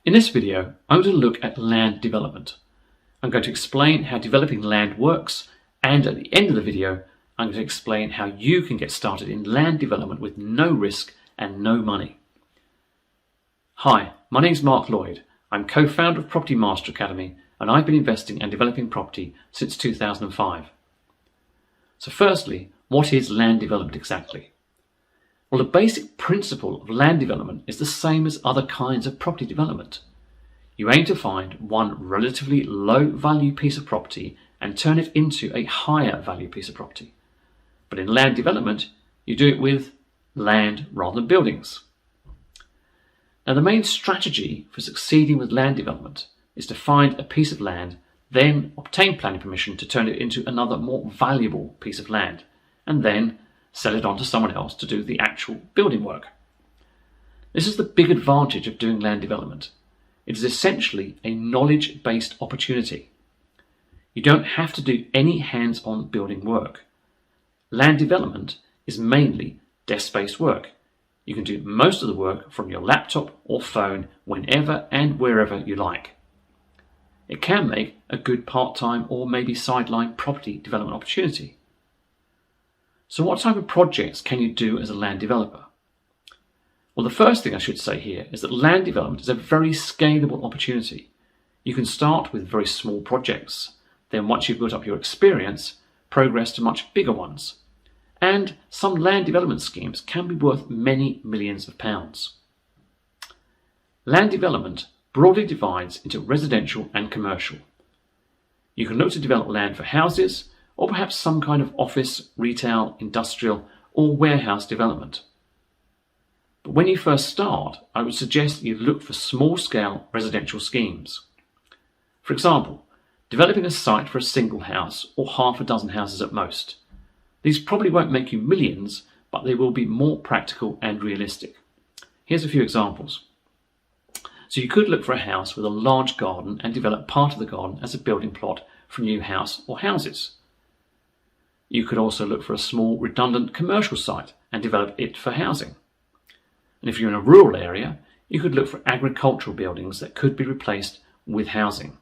In this video, I'm going to look at land development. I'm going to explain how developing land works, and at the end of the video, I'm going to explain how you can get started in land development with no risk and no money. Hi, my name is Mark Lloyd. I'm co-founder of Property Master Academy, and I've been investing and developing property since 2005. So firstly, what is land development exactly? Well, the basic principle of land development is the same as other kinds of property development. You aim to find one relatively low value piece of property and turn it into a higher value piece of property. But in land development, you do it with land rather than buildings. Now, the main strategy for succeeding with land development is to find a piece of land, then obtain planning permission to turn it into another more valuable piece of land, and then sell it on to someone else to do the actual building work. This is the big advantage of doing land development. It is essentially a knowledge-based opportunity. You don't have to do any hands-on building work. Land development is mainly desk-based work. You can do most of the work from your laptop or phone whenever and wherever you like. It can make a good part-time or maybe sideline property development opportunity. So what type of projects can you do as a land developer? Well, the first thing I should say here is that land development is a very scalable opportunity. You can start with very small projects. Then once you've built up your experience, progress to much bigger ones. And some land development schemes can be worth many millions of pounds. Land development broadly divides into residential and commercial. You can look to develop land for houses, or perhaps some kind of office, retail, industrial, or warehouse development. But when you first start, I would suggest you look for small-scale residential schemes. For example, developing a site for a single house or half a dozen houses at most. These probably won't make you millions, but they will be more practical and realistic. Here's a few examples. So you could look for a house with a large garden and develop part of the garden as a building plot for a new house or houses. You could also look for a small redundant commercial site and develop it for housing. And if you're in a rural area, you could look for agricultural buildings that could be replaced with housing.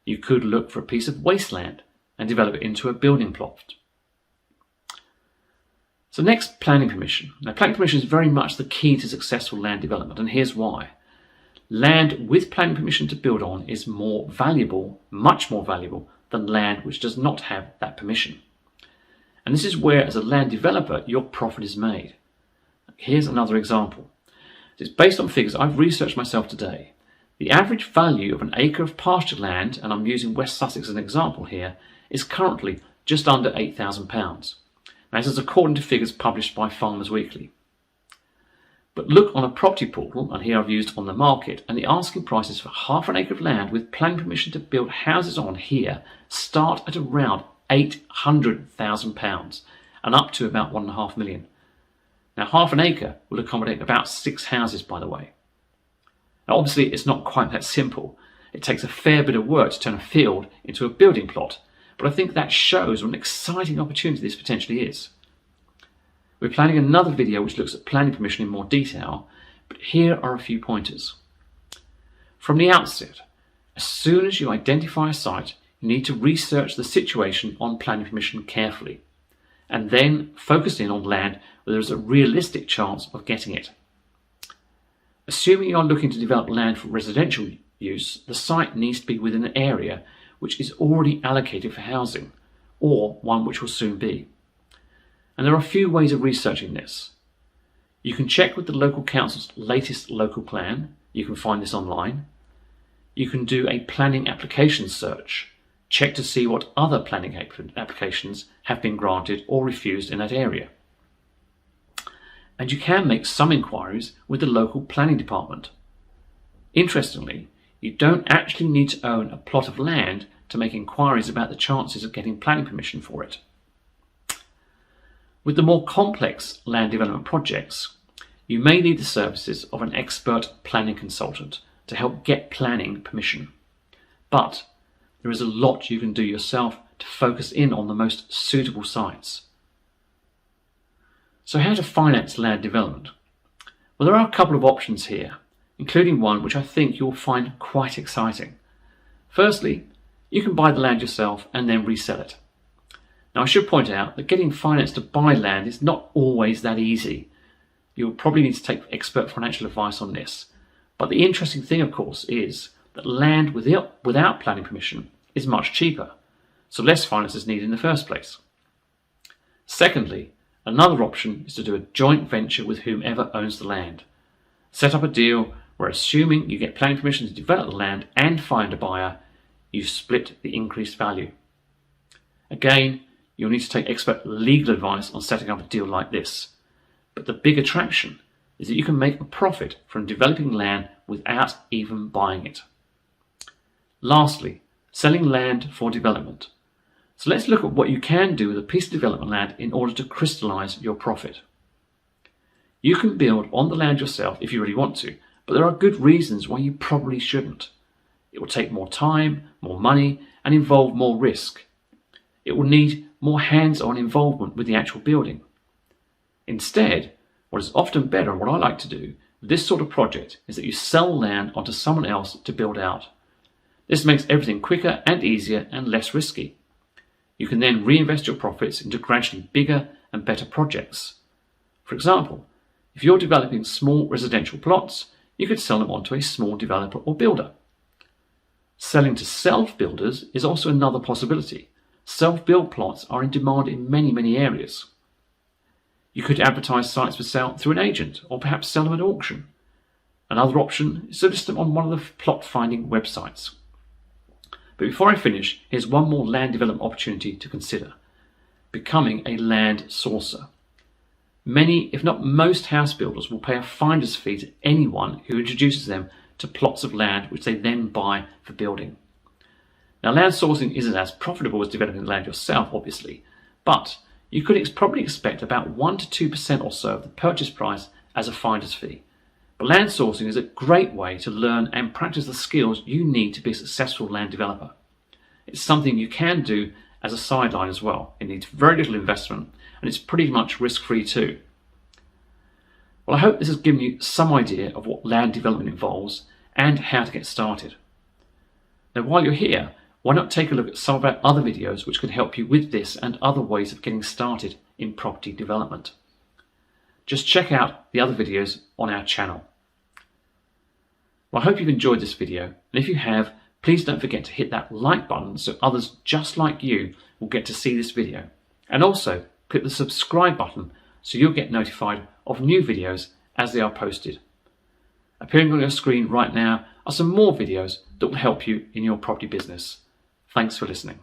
You could look for a piece of wasteland and develop it into a building plot. So next, planning permission. Now, planning permission is very much the key to successful land development, and here's why. Land with planning permission to build on is more valuable, much more valuable, than land which does not have that permission. And this is where, as a land developer, your profit is made. Here's another example. It's based on figures I've researched myself today. The average value of an acre of pasture land, and I'm using West Sussex as an example here, is currently just under £8,000. Now, this is according to figures published by Farmers Weekly. But look on a property portal, and here I've used On the Market, and the asking prices for half an acre of land with planning permission to build houses on here start at around £800,000 and up to about 1.5 million. Now, half an acre will accommodate about 6 houses, by the way. Now, obviously, it's not quite that simple. It takes a fair bit of work to turn a field into a building plot, but I think that shows what an exciting opportunity this potentially is. We're planning another video which looks at planning permission in more detail, but here are a few pointers. From the outset, as soon as you identify a site, you need to research the situation on planning permission carefully, and then focus in on land where there is a realistic chance of getting it. Assuming you are looking to develop land for residential use, the site needs to be within an area which is already allocated for housing, or one which will soon be. And there are a few ways of researching this. You can check with the local council's latest local plan. You can find this online. You can do a planning application search. Check to see what other planning applications have been granted or refused in that area. And you can make some inquiries with the local planning department. Interestingly, you don't actually need to own a plot of land to make inquiries about the chances of getting planning permission for it. With the more complex land development projects, you may need the services of an expert planning consultant to help get planning permission. But there is a lot you can do yourself to focus in on the most suitable sites. So how to finance land development? Well, there are a couple of options here. including one which I think you'll find quite exciting. Firstly, you can buy the land yourself and then resell it. Now, I should point out that getting finance to buy land is not always that easy. You'll probably need to take expert financial advice on this. But the interesting thing, of course, is that land without planning permission is much cheaper, so less finance is needed in the first place. Secondly, another option is to do a joint venture with whomever owns the land. Set up a deal where, assuming you get planning permission to develop the land and find a buyer, you split the increased value. Again, you'll need to take expert legal advice on setting up a deal like this. But the big attraction is that you can make a profit from developing land without even buying it. Lastly, selling land for development. So let's look at what you can do with a piece of development land in order to crystallize your profit. You can build on the land yourself if you really want to, but there are good reasons why you probably shouldn't. It will take more time, more money, and involve more risk. It will need more hands-on involvement with the actual building. Instead, what is often better, and what I like to do with this sort of project, is that you sell land onto someone else to build out. This makes everything quicker and easier and less risky. You can then reinvest your profits into gradually bigger and better projects. For example, if you're developing small residential plots, you could sell them on to a small developer or builder. Selling to self-builders is also another possibility. Self-build plots are in demand in many areas. You could advertise sites for sale through an agent, or perhaps sell them at auction. Another option is to list them on one of the plot finding websites. But before I finish, here's one more land development opportunity to consider: becoming a land sourcer. Many, if not most, house builders will pay a finder's fee to anyone who introduces them to plots of land which they then buy for building. Now, land sourcing isn't as profitable as developing land yourself, obviously, but you could probably expect about 1 to 2% or so of the purchase price as a finder's fee. But land sourcing is a great way to learn and practice the skills you need to be a successful land developer. It's something you can do as a sideline as well. It needs very little investment, and it's pretty much risk-free too. Well, I hope this has given you some idea of what land development involves and how to get started. Now, while you're here, why not take a look at some of our other videos which can help you with this and other ways of getting started in property development. Just check out the other videos on our channel. Well, I hope you've enjoyed this video, and if you have, please don't forget to hit that like button so others just like you will get to see this video. And also click the subscribe button so you'll get notified of new videos as they are posted. Appearing on your screen right now are some more videos that will help you in your property business. Thanks for listening.